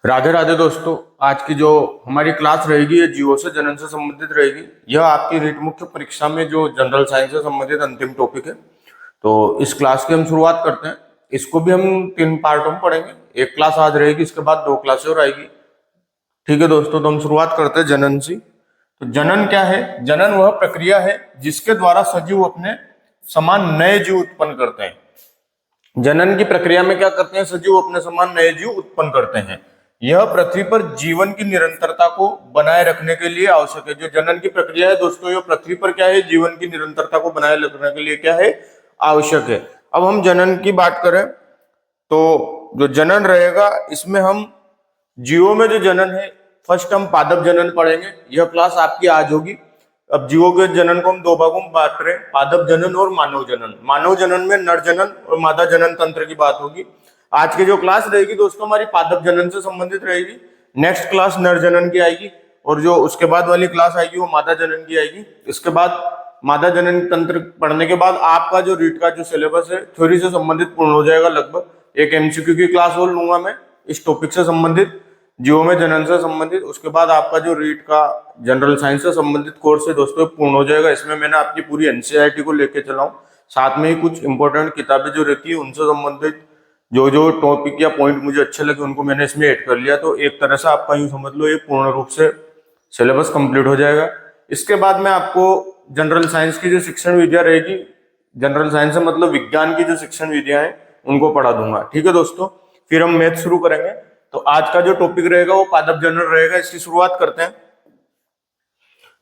राधे राधे दोस्तों। आज की जो हमारी क्लास रहेगी ये जीवों से जनन से संबंधित रहेगी। यह आपकी रीट मुख्य परीक्षा में जो जनरल साइंस से संबंधित अंतिम टॉपिक है। तो इस क्लास की हम शुरुआत करते हैं। इसको भी हम 3 पार्टों में पढ़ेंगे। एक क्लास आज रहेगी, इसके बाद 2 क्लासें और आएगी। ठीक है दोस्तों, तो हम शुरुआत करते हैं जनन से। तो जनन क्या है? जनन वह प्रक्रिया है जिसके द्वारा सजीव अपने समान नए जीव उत्पन्न करते हैं। जनन की प्रक्रिया में क्या करते हैं? सजीव अपने समान नए जीव उत्पन्न करते हैं। यह पृथ्वी पर जीवन की निरंतरता को बनाए रखने के लिए आवश्यक है। जो जनन की प्रक्रिया है दोस्तों, यह पृथ्वी पर क्या है? जीवन की निरंतरता को बनाए रखने के लिए क्या है? आवश्यक है। अब हम जनन की बात करें तो जो जनन रहेगा इसमें हम जीवों में जो जनन है, फर्स्ट हम पादप जनन पढ़ेंगे। यह क्लास आपकी आज होगी। अब जीवों के जनन को हम 2 भागों में बांट रहे हैं, पादप जनन और मानव जनन। मानव जनन में नर जनन और मादा जनन तंत्र की बात होगी। आज की जो क्लास रहेगी दोस्तों हमारी पादप जनन से संबंधित रहेगी। नेक्स्ट क्लास नर जनन की आएगी और जो उसके बाद वाली क्लास आएगी वो मादा जनन की आएगी। इसके बाद मादा जनन तंत्र पढ़ने के बाद आपका जो रीट का जो सिलेबस है थ्योरी से संबंधित पूर्ण हो जाएगा। लगभग एक एमसीक्यू की क्लास और लूंगा मैं इस टॉपिक से संबंधित, जीवों में जनन से संबंधित। उसके बाद आपका जो रीट का जनरल साइंस से संबंधित कोर्स है दोस्तों पूर्ण हो जाएगा। इसमें मैंने आपकी पूरी एनसीईआरटी को लेके चला हूँ, साथ में ही कुछ इंपॉर्टेंट किताबें जो रहती है उनसे संबंधित जो जो टॉपिक या पॉइंट मुझे अच्छे लगे उनको मैंने इसमें ऐड कर लिया। तो एक तरह से आपका यूं समझ लो ये पूर्ण रूप से सिलेबस कंप्लीट हो जाएगा। इसके बाद मैं आपको जनरल साइंस की जो शिक्षण विधियां रहेगी, जनरल साइंस से मतलब विज्ञान की जो शिक्षण विधियां हैं उनको पढ़ा दूंगा। ठीक है दोस्तों, फिर हम मैथ शुरू करेंगे। तो आज का जो टॉपिक रहेगा वो पादप जनन रहेगा। इसकी शुरुआत करते हैं।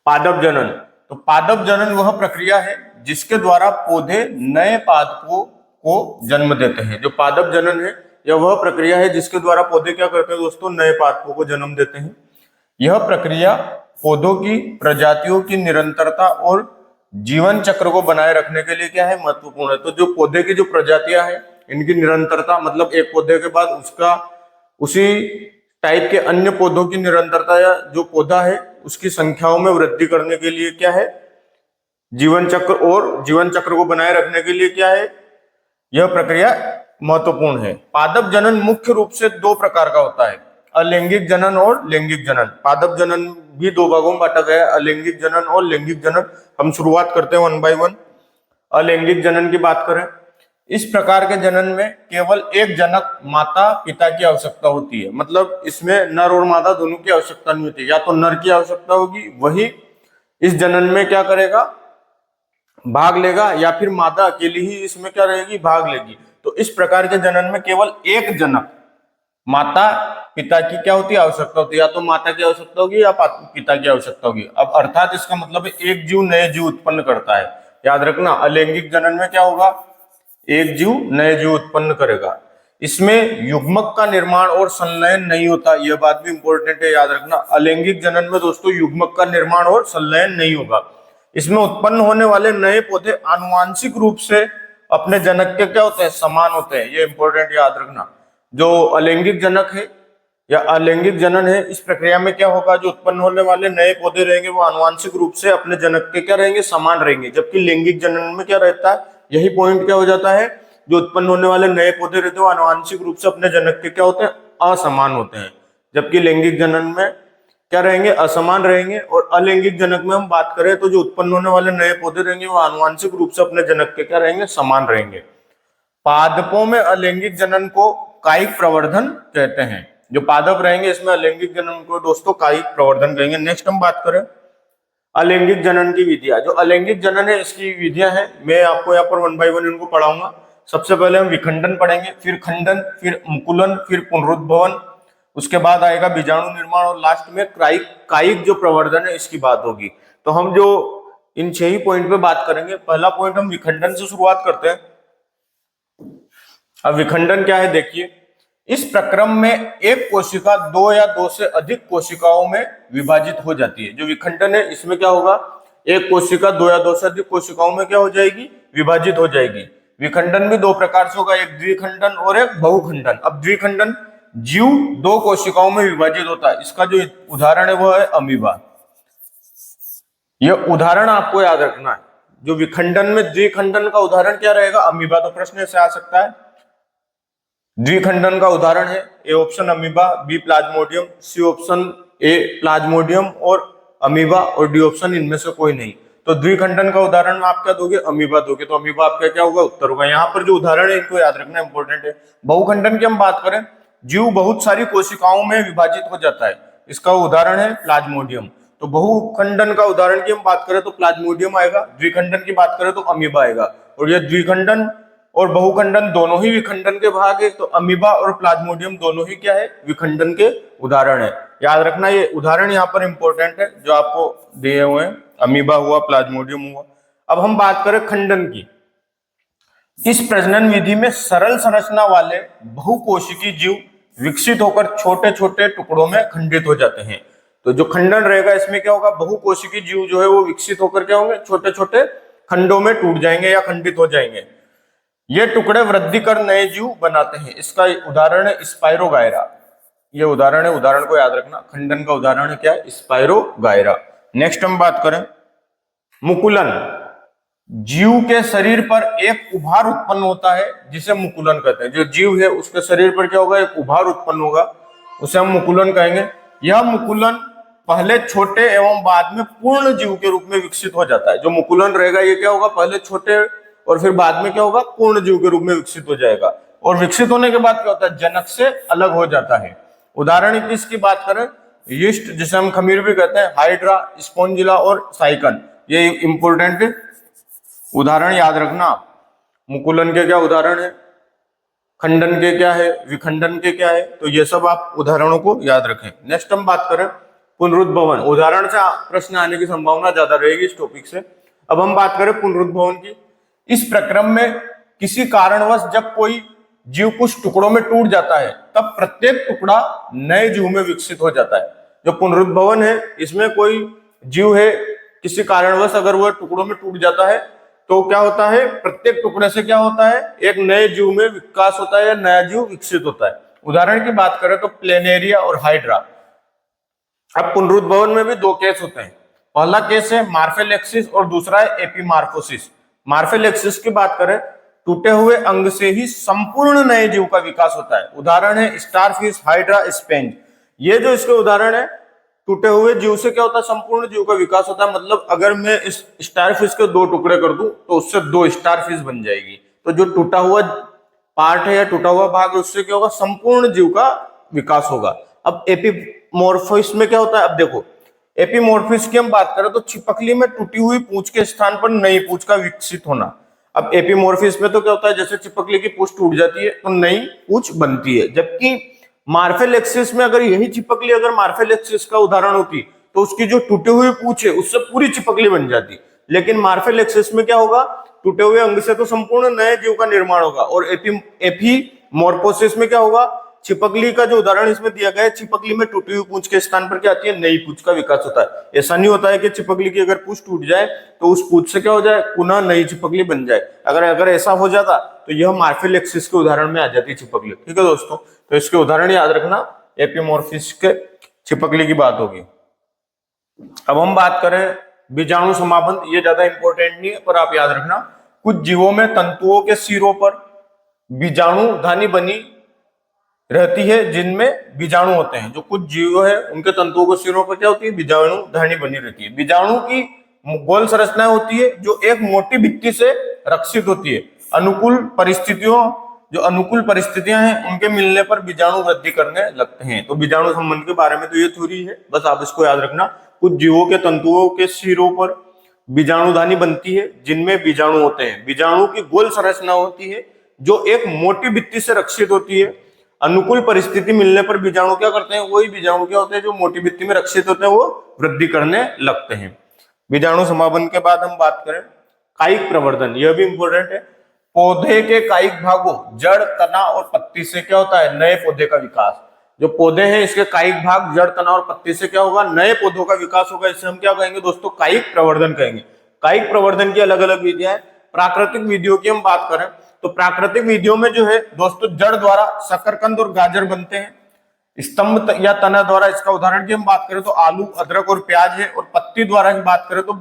पादप जनन। तो पादप जनन वह प्रक्रिया है जिसके द्वारा पौधे नए पादपों को जन्म देते हैं। जो पादप जनन है यह वह प्रक्रिया है जिसके द्वारा पौधे क्या करते हैं दोस्तों? नए पादपों को जन्म देते हैं। यह प्रक्रिया पौधों की प्रजातियों की निरंतरता और जीवन चक्र को बनाए रखने के लिए क्या है? महत्वपूर्ण है। तो जो पौधे की जो प्रजातियां हैं इनकी निरंतरता मतलब एक पौधे के बाद उसका उसी टाइप के अन्य पौधों की निरंतरता या जो पौधा है उसकी संख्याओं में वृद्धि करने के लिए क्या है? जीवन चक्र, और जीवन चक्र को बनाए रखने के लिए क्या है? यह प्रक्रिया महत्वपूर्ण है। पादप जनन मुख्य रूप से 2 प्रकार का होता है, अलैंगिक जनन और लैंगिक जनन। पादप जनन भी 2 भागों में बांटा गया है, अलैंगिक जनन और लैंगिक जनन। हम शुरुआत करते हैं 1 बाय 1। अलैंगिक जनन की बात करें, इस प्रकार के जनन में केवल एक जनक माता पिता की आवश्यकता होती है। मतलब इसमें नर और मादा दोनों की आवश्यकता नहीं होती, या तो नर की आवश्यकता होगी वही इस जनन में क्या करेगा? भाग लेगा, या फिर मादा अकेली ही इसमें क्या रहेगी? भाग लेगी। तो इस प्रकार के जनन में केवल एक जनक माता पिता की क्या होती है? आवश्यकता होती है। या तो माता की आवश्यकता होगी या पिता की आवश्यकता होगी। अब अर्थात इसका मतलब है एक जीव नए जीव उत्पन्न करता है। याद रखना, अलैंगिक जनन में क्या होगा? एक जीव नए जीव उत्पन्न करेगा। इसमें युग्मक का निर्माण और संलयन नहीं होता, यह बात भी इंपॉर्टेंट है, याद रखना। अलैंगिक जनन में दोस्तों युग्मक का निर्माण और संलयन नहीं होगा। इसमें उत्पन्न होने वाले नए पौधे आनुवांशिक रूप से अपने जनक के क्या होते हैं? समान होते हैं। ये इंपॉर्टेंट याद रखना। जो अलैंगिक जनक है या अलैंगिक जनन है, इस प्रक्रिया में क्या होगा? जो उत्पन्न होने वाले नए पौधे रहेंगे वो आनुवांशिक रूप से अपने जनक के क्या रहेंगे? समान रहेंगे। जबकि लैंगिक जनन में क्या रहता है? यही पॉइंट क्या हो जाता है? जो उत्पन्न होने वाले नए पौधे रहते हैं वो आनुवांशिक रूप से अपने जनक के क्या होते हैं? असमान होते हैं। जबकि लैंगिक जनन में क्या रहेंगे? असमान रहेंगे। और अलैंगिक जनक में हम बात करें तो जो उत्पन्न होने वाले नए पौधे रहेंगे वो आनुवांशिक रूप से अपने जनक के क्या रहेंगे? समान रहेंगे। पादपों में अलैंगिक जनन को कायिक प्रवर्धन कहते हैं। जो पादप रहेंगे इसमें अलैंगिक जनन को दोस्तों कायिक प्रवर्धन कहेंगे। नेक्स्ट हम बात करें अलैंगिक जनन की विधियां। जो अलैंगिक जनन है इसकी विधियां हैं, मैं आपको यहाँ पर 1 बाय 1 इनको पढ़ाऊंगा। सबसे पहले हम विखंडन पढ़ेंगे, फिर खंडन, फिर अंकुलन, फिर पुनरुद्भवन, उसके बाद आएगा बीजाणु निर्माण और लास्ट में कायिक जो प्रवर्धन है इसकी बात होगी। तो हम जो इन 6 ही पॉइंट पे बात करेंगे। पहला पॉइंट हम विखंडन से शुरुआत करते हैं। अब विखंडन क्या है देखिए, इस प्रक्रम में एक कोशिका 2 या 2 से अधिक कोशिकाओं में विभाजित हो जाती है। जो विखंडन है इसमें क्या होगा? एक कोशिका 2 या 2 से अधिक कोशिकाओं में क्या हो जाएगी? विभाजित हो जाएगी। विखंडन भी 2 प्रकार से होगा, एक द्विखंडन और एक बहुखंडन। अब द्विखंडन जीव 2 कोशिकाओं में विभाजित होता है। इसका जो उदाहरण है वो है अमीबा। यह उदाहरण आपको याद रखना है। जो विखंडन में द्विखंडन का उदाहरण क्या रहेगा? अमीबा। तो प्रश्न ऐसे आ सकता है द्विखंडन का उदाहरण है A option amoeba, B plasmodium, C option A plasmodium और अमीबा और डी ऑप्शन इनमें से कोई नहीं। तो द्विखंडन का उदाहरण आप क्या दोगे? अमीबा दोगे, तो अमीबा आपका क्या होगा? उत्तर होगा। यहाँ पर जो उदाहरण है इनको याद रखना इंपॉर्टेंट है। बहुखंडन की हम बात करें, जीव बहुत सारी कोशिकाओं में विभाजित हो जाता है, इसका उदाहरण है प्लाज्मोडियम। तो बहुखंडन का उदाहरण की हम बात करें तो प्लाज्मोडियम आएगा, द्विखंडन की बात करें तो अमीबा आएगा। और ये द्विखंडन और बहुखंडन दोनों ही विखंडन के भाग है, तो अमीबा और प्लाज्मोडियम दोनों ही क्या है? विखंडन के उदाहरण है। याद रखना ये उदाहरण यहाँ पर इंपॉर्टेंट है जो आपको दिए हुए हैं, अमीबा हुआ, प्लाज्मोडियम हुआ। अब हम बात करें खंडन की। इस प्रजनन विधि में सरल संरचना वाले बहुकोशिकीय जीव विकसित होकर छोटे छोटे टुकड़ों में खंडित हो जाते हैं। तो जो खंडन रहेगा इसमें क्या होगा? बहुकोशिकीय जीव जो है वो विकसित होकर क्या होंगे? छोटे छोटे खंडों में टूट जाएंगे या खंडित हो जाएंगे। ये टुकड़े वृद्धि कर नए जीव बनाते हैं। इसका उदाहरण है स्पाइरोगायरा। ये उदाहरण है, उदाहरण को याद रखना। खंडन का उदाहरण है क्या? स्पाइरोगायरा। नेक्स्ट हम बात करें मुकुलन। जीव के शरीर पर एक उभार उत्पन्न होता है जिसे मुकुलन कहते हैं। जो जीव है उसके शरीर पर क्या होगा? एक उभार उत्पन्न होगा, उसे हम मुकुलन कहेंगे। यह मुकुलन पहले छोटे एवं बाद में पूर्ण जीव के रूप में विकसित हो जाता है। जो मुकुलन रहेगा ये क्या होगा? पहले छोटे और फिर बाद में क्या होगा? पूर्ण जीव के रूप में विकसित हो जाएगा। और विकसित होने के बाद क्या होता है? जनक से अलग हो जाता है। उदाहरण किसकी बात करें? यीस्ट, जिसे हम खमीर भी कहते हैं, हाइड्रा, स्पोंजिला और साइकन, ये इंपोर्टेंट उदाहरण याद रखना। मुकुलन के क्या उदाहरण है, खंडन के क्या है, विखंडन के क्या है, तो ये सब आप उदाहरणों को याद रखें। नेक्स्ट हम बात करें पुनरुद्भवन। उदाहरण से प्रश्न आने की संभावना ज्यादा रहेगी इस टॉपिक से। अब हम बात करें पुनरुद्भवन की। इस प्रक्रम में किसी कारणवश जब कोई जीव कुछ टुकड़ों में टूट जाता है तब प्रत्येक टुकड़ा नए जीव में विकसित हो जाता है। जो पुनरुद्भवन है इसमें कोई जीव है, किसी कारणवश अगर वह टुकड़ों में टूट जाता है तो क्या होता है? प्रत्येक टुकड़े से क्या होता है? एक नए जीव में विकास होता है या नया जीव विकसित होता है। उदाहरण की बात करें तो प्लेनेरिया और हाइड्रा। अब पुनरुद्भवन में भी दो केस होते हैं। पहला केस है मार्फेलेक्सिस और दूसरा है एपीमार्फोसिस। मार्फेलेक्सिस की बात करें, टूटे हुए अंग से ही संपूर्ण नए जीव का विकास होता है। उदाहरण है स्टारफिश, हाइड्रा, स्पेंज। ये जो इसके उदाहरण है, टूटे हुए जीव से क्या होता है? संपूर्ण जीव का विकास होता है। मतलब अगर मैं इस स्टारफिश के दो टुकड़े कर दूं तो उससे दो स्टारफिश बन जाएगी। तो जो टूटा हुआ पार्ट है या टूटा हुआ भाग है उससे क्या होगा? संपूर्ण जीव का विकास होगा। अब एपीमॉर्फोसिस में क्या होता है? अब देखो, एपीमॉर्फोसिस की हम बात करें तो छिपकली में टूटी हुई पूंछ के स्थान पर नई पूंछ का विकसित होना। अब एपीमॉर्फोसिस में तो क्या होता है? जैसे छिपकली की पूंछ टूट जाती है तो नई पूंछ बनती है। जबकि मार्फेलेक्सिस में अगर यही छिपकली अगर मार्फेलेक्सिस का उदाहरण होती तो उसकी जो टूटी हुई पूंछ है उससे पूरी छिपकली बन जाती। लेकिन मार्फेलेक्सिस में क्या होगा? टूटे हुए अंग से तो संपूर्ण नए जीव का निर्माण होगा। और एपीमॉर्फोसिस में क्या होगा? छिपकली का जो उदाहरण इसमें दिया गया है, छिपकली में टूटी हुई पूंछ के स्थान पर क्या आती है? नई पूंछ का विकास होता है। ऐसा नहीं होता है कि छिपकली की अगर पूंछ टूट जाए तो उस पूंछ से क्या हो जाए? पुनः नई छिपकली बन जाए। अगर ऐसा हो जाता तो यह मार्फेलेक्सिस के उदाहरण में आ जाती छिपकली। ठीक है दोस्तों, तो इसके उदाहरण याद रखना। एपीमॉर्फोसिस के छिपकली की बात होगी। अब हम बात करें बीजाणु समाबंध। ये ज्यादा इंपॉर्टेंट नहीं है पर आप याद रखना। कुछ जीवों में तंतुओं के सिरों पर बीजाणु धानी बनी रहती है जिनमें बीजाणु होते हैं। जो कुछ जीव है उनके तंतुओं के सिरों पर क्या होती है? बीजाणु धानी बनी रहती है। बीजाणु की गोल संरचना होती है जो एक मोटी भित्ति से रक्षित होती है। जो अनुकूल परिस्थितियां हैं उनके मिलने पर बीजाणु वृद्धि करने लगते हैं। तो बीजाणु संबंध के बारे में तो ये थ्योरी है, बस आप इसको याद रखना। कुछ जीवों के तंतुओं के सिरों पर बीजाणुधानी बनती है जिनमें बीजाणु होते हैं। बीजाणु की गोल संरचना होती है जो एक मोटी भित्ति से रक्षित होती है। अनुकूल परिस्थिति मिलने पर बीजाणु क्या करते हैं? वही बीजाणु क्या होते हैं जो मोटी भित्ति में रक्षित होते हैं, वो वृद्धि करने लगते हैं। बीजाणु समाबंध के बाद हम बात करें कायिक प्रवर्धन। यह भी इंपॉर्टेंट है। पौधे के कायिक भागों जड़, तना और पत्ती से क्या होता है? नए पौधे का विकास। जो पौधे हैं इसके कायिक भाग जड़, तना और पत्ती से क्या होगा? नए पौधों का विकास होगा। इसे हम क्या कहेंगे दोस्तों? कायिक प्रवर्धन कहेंगे। कायिक प्रवर्धन की अलग अलग विधियां हैं। प्राकृतिक विधियों की हम बात करें तो प्राकृतिक विधियों में जो है दोस्तों, जड़ द्वारा शकरकंद और गाजर बनते हैं। स्तंभ या तना द्वारा, इसका उदाहरण की हम बात करें तो आलू, अदरक और प्याज है। और पत्ती द्वारा की बात करें तो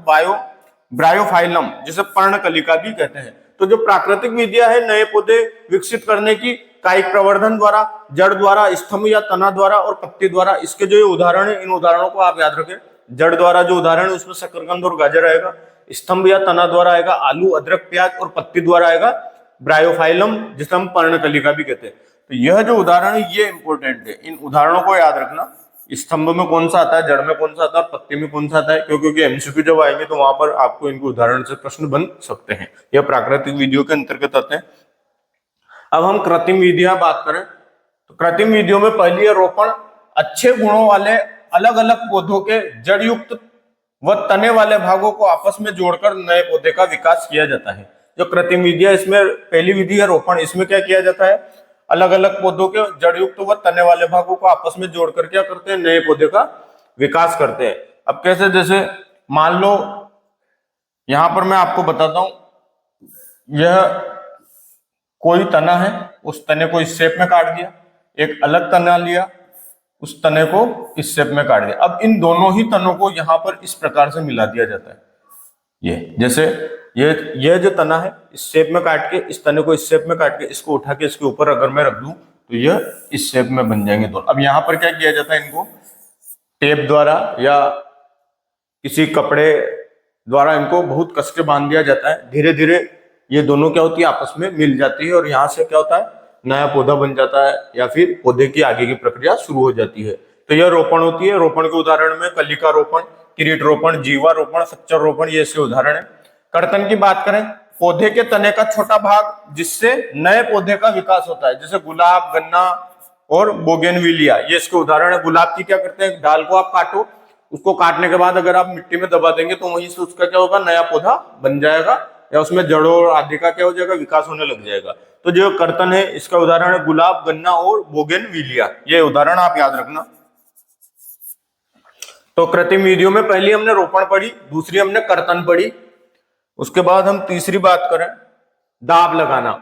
ब्रायोफाइलम, जिसे पर्णकलिका भी कहते हैं। तो जो प्राकृतिक विधियां है नए पौधे विकसित करने की, कायिक प्रवर्धन द्वारा, जड़ द्वारा, स्तंभ या तना द्वारा और पत्ती द्वारा, इसके जो ये उदाहरण है इन उदाहरणों को आप याद रखें। जड़ द्वारा जो उदाहरण है उसमें शकरकंद और गाजर आएगा, स्तंभ या तना द्वारा आएगा आलू, अदरक, प्याज, और पत्ती द्वारा आएगा ब्रायोफाइलम, जिसे हम पर्णकलिका भी कहते हैं। तो यह जो उदाहरण है ये इंपॉर्टेंट है, इन उदाहरणों को याद रखना। स्तंभ में कौन सा आता है, जड़ में कौन सा आता है, पत्ती में कौन सा आता है, क्योंकि एमसीक्यू जब आएंगे तो वहां पर आपको इनके उदाहरण से प्रश्न बन सकते हैं। यह प्राकृतिक विधियों के अंतर्गत आते हैं। अब हम कृत्रिम विधियां बात करें तो कृत्रिम विधियों में पहली है रोपण। अच्छे गुणों वाले अलग अलग पौधों के जड़ युक्त व तने वाले भागों को आपस में जोड़कर नए पौधे का विकास किया जाता है। जो कृत्रिम विधियां, इसमें पहली विधि है रोपण। इसमें क्या किया जाता है, अलग अलग पौधों के जड़ युक्त व तने वाले भागों को आपस में जोड़कर क्या करते हैं, नए पौधे का विकास करते हैं। अब कैसे, जैसे मान लो यहां पर मैं आपको बताता हूं, यह कोई तना है, उस तने को इस शेप में काट दिया, एक अलग तना लिया, उस तने को इस शेप में काट दिया। अब इन दोनों ही तनों को यहां पर इस प्रकार से मिला दिया जाता है। ये जैसे ये जो तना है इस शेप में काट के, इस तने को इस शेप में काट के, इसको उठा के इसके ऊपर अगर मैं रख दूं तो यह इस शेप में बन जाएंगे दोनों। अब यहां पर क्या किया जाता है, इनको टेप द्वारा या किसी कपड़े द्वारा इनको बहुत कस के बांध दिया जाता है। धीरे धीरे ये दोनों क्या होती है, आपस में मिल जाती है और यहाँ से क्या होता है, नया पौधा बन जाता है या फिर पौधे की आगे की प्रक्रिया शुरू हो जाती है। तो यह रोपण होती है। रोपण के उदाहरण में कलिका रोपण, किरीट रोपण, जीवा रोपण, सच्चर रोपण, ये ऐसे उदाहरण है। कर्तन की बात करें, पौधे के तने का छोटा भाग जिससे नए पौधे का विकास होता है, जैसे गुलाब, गन्ना और बोगेनविलिया, ये इसके उदाहरण है। गुलाब की क्या करते हैं, डाल को आप काटो, उसको काटने के बाद अगर आप मिट्टी में दबा देंगे तो वहीं से उसका क्या होगा, नया पौधा बन जाएगा या उसमें जड़ों और आदि का क्या हो जाएगा, विकास होने लग जाएगा। तो जो कर्तन है इसका उदाहरण है गुलाब, गन्ना और बोगेनविलिया, ये उदाहरण आप याद रखना। तो कृत्रिम विधियों में पहली हमने रोपण पढ़ी, दूसरी हमने कर्तन पढ़ी। उसके बाद हम तीसरी बात करें, दाब लगाना।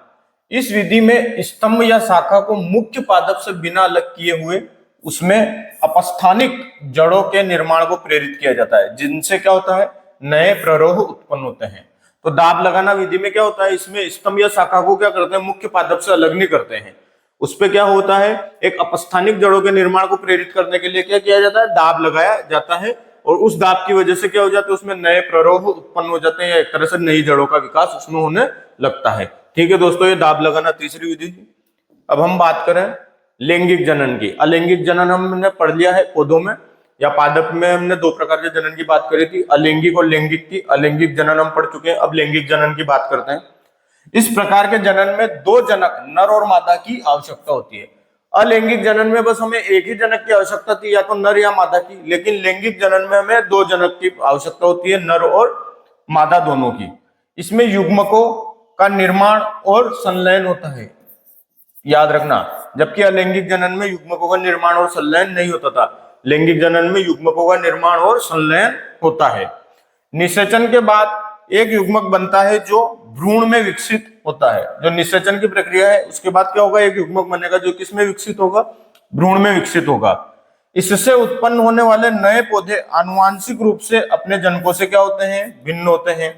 इस विधि में स्तंभ या शाखा को मुख्य पादप से बिना अलग किए हुए उसमें अपस्थानिक जड़ों के निर्माण को प्रेरित किया जाता है, जिनसे क्या होता है, नए प्ररोह उत्पन्न होते हैं। तो दाब लगाना विधि में क्या होता है, इसमें स्तंभ या शाखा को क्या करते हैं, मुख्य पादप से अलग नहीं करते हैं। उस पे क्या होता है, एक अपस्थानिक जड़ों के निर्माण को प्रेरित करने के लिए क्या किया जाता है, दाब लगाया जाता है। और उस दाब की वजह से क्या हो जाता है, उसमें नए प्ररोह उत्पन्न हो जाते हैं या एक तरह से नई जड़ों का विकास उसमें होने लगता है। ठीक है दोस्तों, ये दाब लगाना तीसरी विधि थी। अब हम बात करें लैंगिक जनन की। अलैंगिक जनन हमने पढ़ लिया है पौधों में या पादप में, हमने दो प्रकार के जनन की बात करी थी, अलैंगिक और लैंगिक की। अलैंगिक जनन हम पढ़ चुके हैं, अब लैंगिक जनन की बात करते हैं। इस प्रकार के जनन में दो जनक, नर और मादा की आवश्यकता होती है। अलैंगिक जनन में बस हमें एक ही जनक की आवश्यकता थी, या तो नर या मादा की, लेकिन लैंगिक जनन में हमें दो जनक की आवश्यकता होती है, नर और मादा दोनों की। इसमें युग्मकों का निर्माण और संलयन होता है, याद रखना। जबकि अलैंगिक जनन में युग्मकों का निर्माण और संलयन नहीं होता था, लैंगिक जनन में युग्मकों का निर्माण और संलयन होता है। निषेचन के बाद एक युग्मक बनता है जो भ्रूण में विकसित होता है। जो निषेचन की प्रक्रिया है उसके बाद क्या होगा, एक युग्मक बनेगा जो किसमें विकसित होगा, भ्रूण में विकसित होगा। इससे उत्पन्न होने वाले नए पौधे आनुवांशिक रूप से अपने जनकों से क्या होते हैं, भिन्न होते हैं।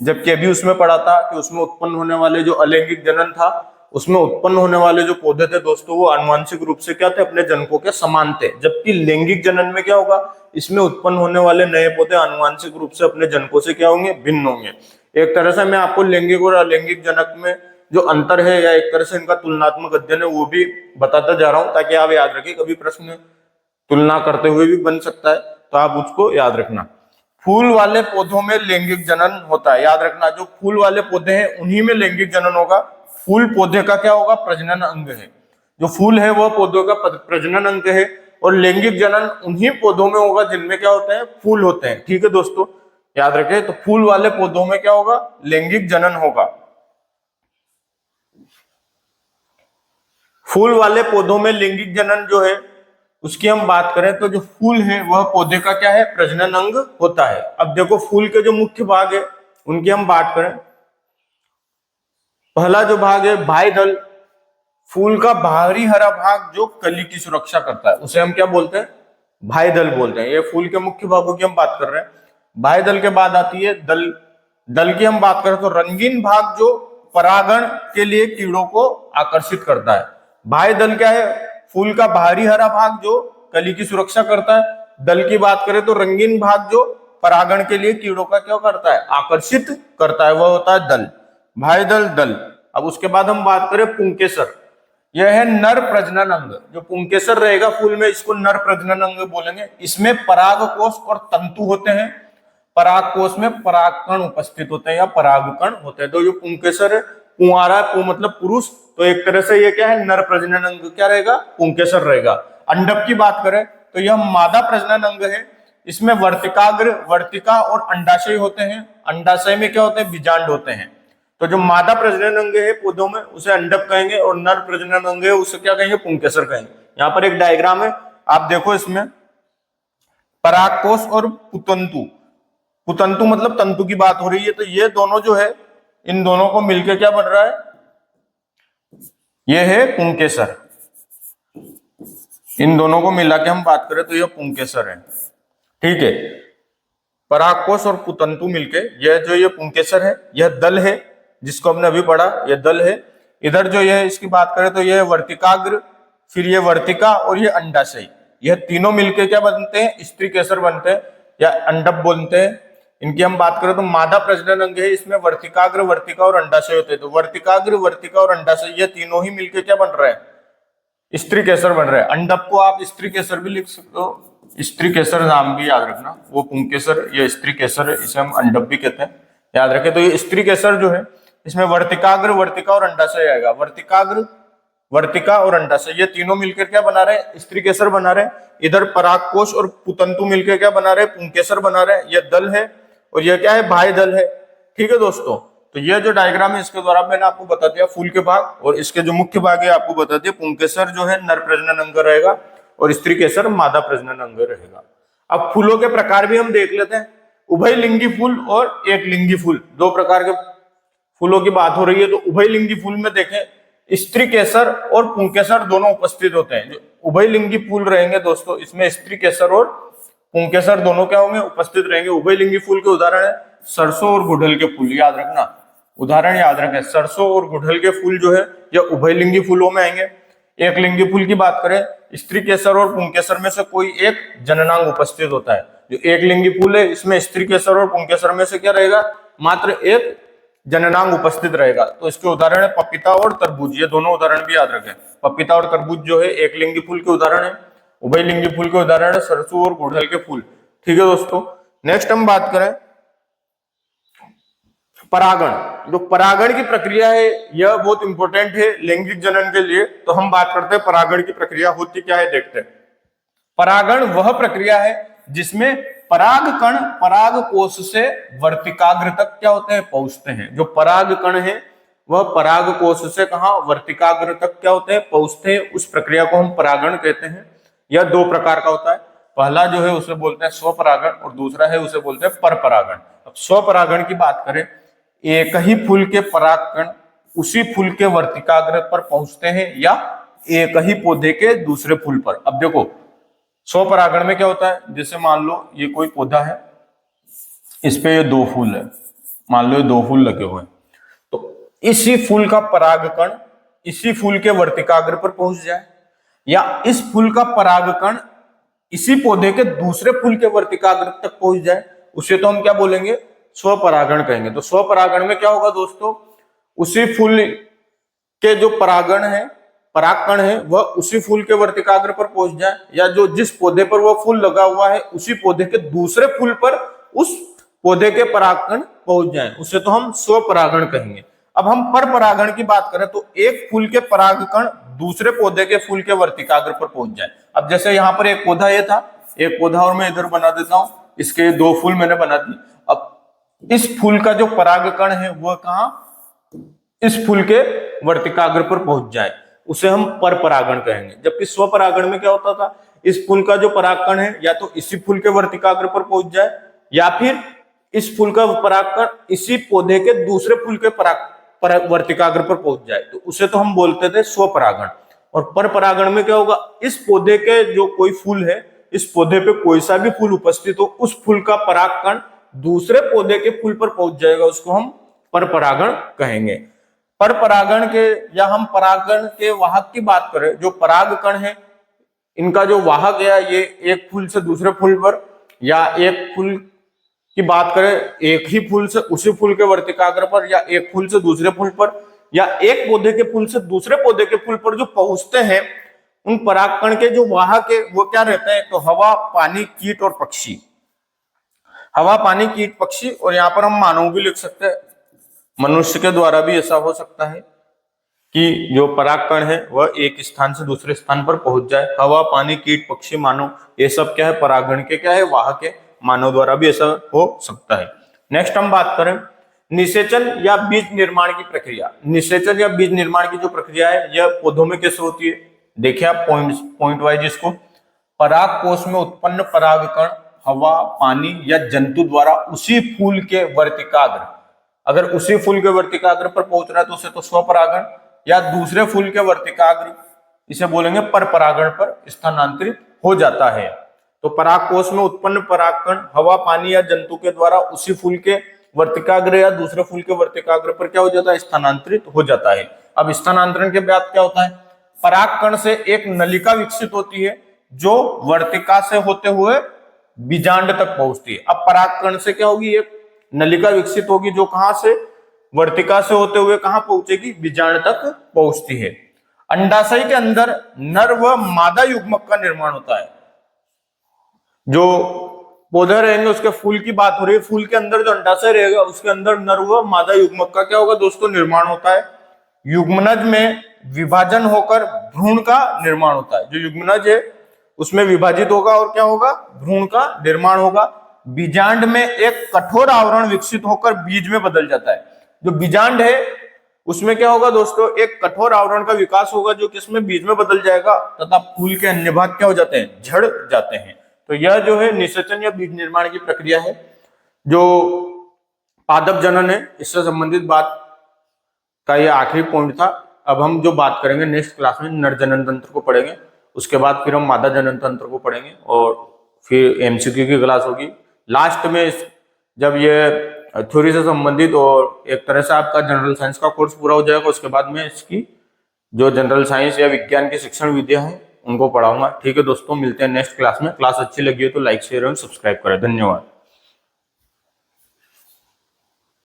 जबकि अभी उसमें पढ़ा था कि उसमें उत्पन्न होने वाले जो अलैंगिक जनन था उसमें उत्पन्न होने वाले जो पौधे थे दोस्तों, वो आनुवांशिक रूप से क्या थे, अपने जनकों के समान थे। जबकि लैंगिक जनन में क्या होगा, इसमें उत्पन्न होने वाले नए पौधे आनुवांशिक रूप से अपने जनकों से क्या होंगे, भिन्न होंगे। एक तरह से मैं आपको लैंगिक और अलैंगिक जनक में जो अंतर है या एक तरह से इनका तुलनात्मक अध्ययन है वो भी बताता जा रहा हूं, ताकि आप याद रखें। कभी प्रश्न तुलना करते हुए भी बन सकता है, तो आप उसको याद रखना। फूल वाले पौधों में लैंगिक जनन होता है, याद रखना। जो फूल वाले पौधे हैं उन्हीं में लैंगिक जनन होगा। फूल पौधे का क्या होगा, प्रजनन अंग है। जो फूल है वह पौधों का प्रजनन अंग है, और लैंगिक जनन उन्हीं पौधों में होगा जिनमें क्या होते हैं, फूल होते हैं। ठीक है दोस्तों, याद रखें। तो फूल वाले पौधों में क्या होगा, लैंगिक जनन होगा। फूल वाले पौधों में लैंगिक जनन जो है उसकी हम बात करें तो जो फूल है वह पौधे का क्या है, प्रजनन अंग होता है। अब देखो फूल के जो मुख्य भाग है उनकी हम बात करें। पहला जो भाग है बाह्यदल, फूल का बाहरी हरा भाग जो कली की सुरक्षा करता है उसे हम क्या बोलते हैं, बाह्यदल बोलते हैं। ये फूल के मुख्य भागों की हम बात कर रहे हैं। बाह्यदल के बाद आती है दल। दल की हम बात करें तो रंगीन भाग जो परागण के लिए कीड़ों को आकर्षित करता है। बाह्य दल क्या है? फूल का बाहरी हरा भाग जो कली की सुरक्षा करता है। दल की बात करें तो रंगीन भाग जो परागण के लिए कीड़ों का क्या करता है? आकर्षित करता है, वह होता है दल, बाह्य दल, दल। अब उसके बाद हम बात करें पुंकेसर, यह है नर प्रजनन अंग। जो पुंकेसर रहेगा फूल में, इसको नर प्रजनन अंग बोलेंगे। इसमें परागकोश और तंतु होते हैं। परागकोश में परागकण उपस्थित होते हैं या परागकण होते हैं। तो जो पुंकेसर है, कुंवारा, पु मतलब पुरुष, तो एक तरह से ये क्या है? नर प्रजनन अंग क्या रहेगा? पुंकेसर रहेगा। अंडक की बात करें तो यह मादा प्रजनन अंग है। इसमें वर्तिकाग्र, वर्तिका और अंडाशय होते हैं। अंडाशय में क्या होते हैं? बीजांड होते हैं। तो जो मादा प्रजनन अंग है पौधों में, उसे अंडक कहेंगे, और नर प्रजनन अंग है उसे क्या कहेंगे? पुंकेसर कहेंगे। यहाँ पर एक डायग्राम है, आप देखो, इसमें परागकोश और पुतंतु, पुतंतु मतलब तंतु की बात हो रही है। तो ये दोनों जो है, इन दोनों को मिलकर क्या बन रहा है? ये है पुंकेसर। इन दोनों को मिला के हम बात करें तो यह पुंकेसर है। ठीक है, परागकोश और पुतंतु मिलके यह जो ये पुंकेसर है, यह दल है जिसको हमने अभी पढ़ा, यह दल है। इधर जो यह इसकी बात करें तो यह वर्तिकाग्र, फिर ये वर्तिका और ये अंडाशय, यह तीनों मिलके क्या बनते हैं? स्त्री केसर बनते हैं या अंडप बोलते हैं। इनकी हम बात करें तो मादा प्रजनन अंग है, इसमें वर्तिकाग्र, वर्तिका और अंडाशय होते हैं। तो वर्तिकाग्र, वर्तिका और अंडाशय ये तीनों ही मिलके क्या बन रहा है? स्त्री केसर बन रहा है। अंडप को आप स्त्री केसर भी लिख सकते हो, स्त्री केसर नाम भी याद रखना। वो पुंकेसर या स्त्री केसर है, इसे हम अंडप भी कहते हैं, याद रखें। तो ये स्त्री केसर जो है, इसमें वर्तिकाग्र, वर्तिका और अंडाशय आएगा। वर्तिकाग्र, वर्तिका और अंडाशय ये तीनों मिलकर क्या बना रहे हैं? स्त्री केसर बना रहे हैं। इधर परागकोश और पुतंतु मिलकर क्या बना रहे हैं? पुंकेसर बना रहे हैं। यह दल है और यह क्या है? बाह्य दल है। ठीक है दोस्तों, तो यह जो डायग्राम है इसके द्वारा मैंने आपको बता दिया फूल के भाग, और इसके जो मुख्य भाग है आपको बता दिया। पुंकेसर जो है नर प्रजनन अंग रहेगा और स्त्री केसर मादा प्रजनन अंग रहेगा। अब फूलों के प्रकार भी हम देख लेते हैं। उभयलिंगी फूल और एक लिंगी फूल, दो प्रकार के फूलों की बात हो रही है। तो उभयलिंगी फूल में देखें, स्त्री केसर और पुंकेसर दोनों उपस्थित होते हैं। जो उभयलिंगी फूल रहेंगे दोस्तों, इसमें स्त्री केसर और पुंकेसर दोनों क्या होंगे? उपस्थित रहेंगे। उभयलिंगी फूल के उदाहरण है सरसों और गुड़हल के फूल, याद रखना, उदाहरण याद रखें। सरसों और गुड़हल के फूल जो है यह उभयलिंगी फूलों में आएंगे। एक लिंगी फूल की बात करें, स्त्री केसर और पुंकेसर में से कोई एक जननांग उपस्थित होता है। जो एक लिंगी फूल है, इसमें स्त्री केसर और पुंकेसर में से क्या रहेगा? मात्र एक जननांग उपस्थित रहेगा। तो इसके उदाहरण है पपीता और तरबूज, ये दोनों उदाहरण भी याद रखें। पपीता और तरबूज जो है एक लिंगी फूल के उदाहरण है। उभयलिंगी फूल के उदाहरण है सरसों और गुड़हल के फूल। ठीक है दोस्तों, नेक्स्ट हम बात करें परागण। जो परागण की प्रक्रिया है यह बहुत इंपॉर्टेंट है लैंगिक जनन के लिए। तो हम बात करते हैं परागण की प्रक्रिया होती क्या है, देखते हैं। परागण वह प्रक्रिया है जिसमें परागकण परागकोश से वर्तिकाग्र तक क्या होते हैं? पहुंचते हैं। जो परागकण है वह परागकोश से कहां? वर्तिकाग्र तक क्या होते हैं? पहुंचते हैं। उस प्रक्रिया को हम परागण कहते हैं। यह दो प्रकार का होता है। पहला जो है उसे बोलते हैं स्वपरागण और दूसरा है उसे बोलते हैं परपरागण। अब स्वपरागण की बात करें, एक ही फूल के परागकण उसी फूल के वर्तिकाग्र पर पहुंचते हैं या एक ही पौधे के दूसरे फूल पर। अब देखो, स्वपरागण में क्या होता है? जैसे मान लो ये कोई पौधा है, इस पे ये दो फूल है, मान लो ये दो फूल लगे हुए हैं। तो इसी फूल का परागकण इसी फूल के वर्तिकाग्र पर पहुंच जाए, या इस फूल का परागकण इसी पौधे के दूसरे फूल के वर्तिकाग्र तक पहुंच जाए, उसे तो हम क्या बोलेंगे? स्वपरागण कहेंगे। तो स्वपरागण में क्या होगा दोस्तों? उसी फूल के जो परागण है, परागकण है, वह उसी फूल के वर्तिकाग्र पर पहुंच जाए, या जो जिस पौधे पर वह फूल लगा हुआ है उसी पौधे के दूसरे फूल पर उस पौधे के परागकण पहुंच जाए, उसे तो हम स्वपरागण कहेंगे। अब हम परपरागण की बात करें तो एक फूल के परागकण दूसरे पौधे के फूल के वर्तिकाग्र पर पहुंच जाए। अब जैसे यहाँ पर एक पौधा ये था, एक पौधा और मैं इधर बना देता हूं, इसके दो फूल मैंने बना दी। अब इस फूल का जो परागकण है वह कहां? इस फूल के वर्तिकाग्र पर पहुंच जाए, उसे हम परपरागण कहेंगे। जबकि स्वपरागण में क्या होता था? इस फूल का जो परागकण है या तो इसी फूल के वर्तिकाग्र पर पहुंच जाए, या फिर इस फूल का परागकण इसी पौधे के दूसरे फूल के वर्तिकाग्र पर पहुंच जाए, तो उसे तो हम बोलते थे स्वपरागण। और परपरागण में क्या होगा? इस पौधे के जो कोई फूल है, इस पौधे पे कोई सा भी फूल उपस्थित हो, उस फूल का परागकण दूसरे पौधे के फूल पर पहुंच जाएगा, उसको हम परपरागण कहेंगे। पर परागण के, या हम परागण के वाहक की बात करें, जो पराग कण है इनका जो वाहक है, ये एक फूल से दूसरे फूल पर, या एक फूल की बात करें एक ही फूल से उसी फूल के वर्तिकाग्र पर, या एक फूल से दूसरे फूल पर, या एक पौधे के फूल से दूसरे पौधे के फूल पर जो पहुंचते हैं, उन परागकण के जो वाहक है वो क्या रहते हैं? तो हवा, पानी, कीट और पक्षी। हवा, पानी, कीट, पक्षी, और यहाँ पर हम मानव भी लिख सकते हैं। मनुष्य के द्वारा भी ऐसा हो सकता है कि जो परागकण है वह एक स्थान से दूसरे स्थान पर पहुंच जाए। हवा, पानी, कीट, पक्षी, मानव, ये सब क्या है? परागण के क्या है? वाहक है। मानव द्वारा भी ऐसा हो सकता है। नेक्स्ट हम बात करें निषेचन या बीज निर्माण की प्रक्रिया। निषेचन या बीज निर्माण की जो प्रक्रिया है यह पौधों में कैसे होती है? देखिए आप पॉइंट वाइज इसको। पराग कोश में उत्पन्न परागकण हवा, पानी या जंतु द्वारा उसी फूल के वर्तिकाग्र, अगर उसी फूल के वर्तिकाग्र पर पहुंच रहा है तो उसे तो स्वपरागण, या दूसरे फूल के वर्तिकाग्र, इसे बोलेंगे पर परागण पर स्थानांतरित हो जाता है। तो पराग कोश में उत्पन्न परागकण हवा, पानी या जंतु के द्वारा उसी फूल के वर्तिकाग्र या दूसरे फूल के वर्तिकाग्र पर क्या हो जाता है? स्थानांतरित हो जाता है। अब स्थानांतरण के बाद क्या होता है? परागकण से एक नलिका विकसित होती है जो वर्तिका से होते हुए बीजांड तक पहुंचती है। अब परागकण से क्या होगी? एक नलिका विकसित होगी जो कहां से? वर्तिका से होते हुए कहां पहुंचेगी? बीजांड तक पहुंचती है। अंडाशय के अंदर नर व मादा युग्मक का निर्माण होता है। जो पौधे रहेंगे उसके फूल की बात हो रही है, फूल के अंदर जो अंडाशय रहेगा उसके अंदर नर व मादा युग्मक का क्या होगा दोस्तों? निर्माण होता है। युग्मनज में विभाजन होकर भ्रूण का निर्माण होता है। जो युग्मनज है उसमें विभाजित होगा और क्या होगा? भ्रूण का निर्माण होगा। बीजांड में एक कठोर आवरण विकसित होकर बीज में बदल जाता है। जो बीजांड है उसमें क्या होगा दोस्तों? एक कठोर आवरण का विकास होगा जो किसमें? बीज में बदल जाएगा, तथा फूल के अन्य भाग क्या हो जाते हैं? झड़ जाते हैं। तो यह जो है निषेचन या बीज निर्माण की प्रक्रिया है। जो पादप जनन है इससे संबंधित बात का यह आखिरी पॉइंट था। अब हम जो बात करेंगे नेक्स्ट क्लास में नर जनन तंत्र को पढ़ेंगे, उसके बाद फिर हम मादा जनन तंत्र को पढ़ेंगे और फिर एमसीक्यू की क्लास होगी। लास्ट में जब ये थ्योरी से संबंधित और एक तरह से आपका जनरल साइंस का कोर्स पूरा हो जाएगा, उसके बाद में इसकी जो जनरल साइंस या विज्ञान की शिक्षण विद्या है उनको पढ़ाऊंगा। ठीक है दोस्तों, मिलते हैं नेक्स्ट क्लास में। क्लास अच्छी लगी हो तो लाइक, शेयर और सब्सक्राइब करें। धन्यवाद।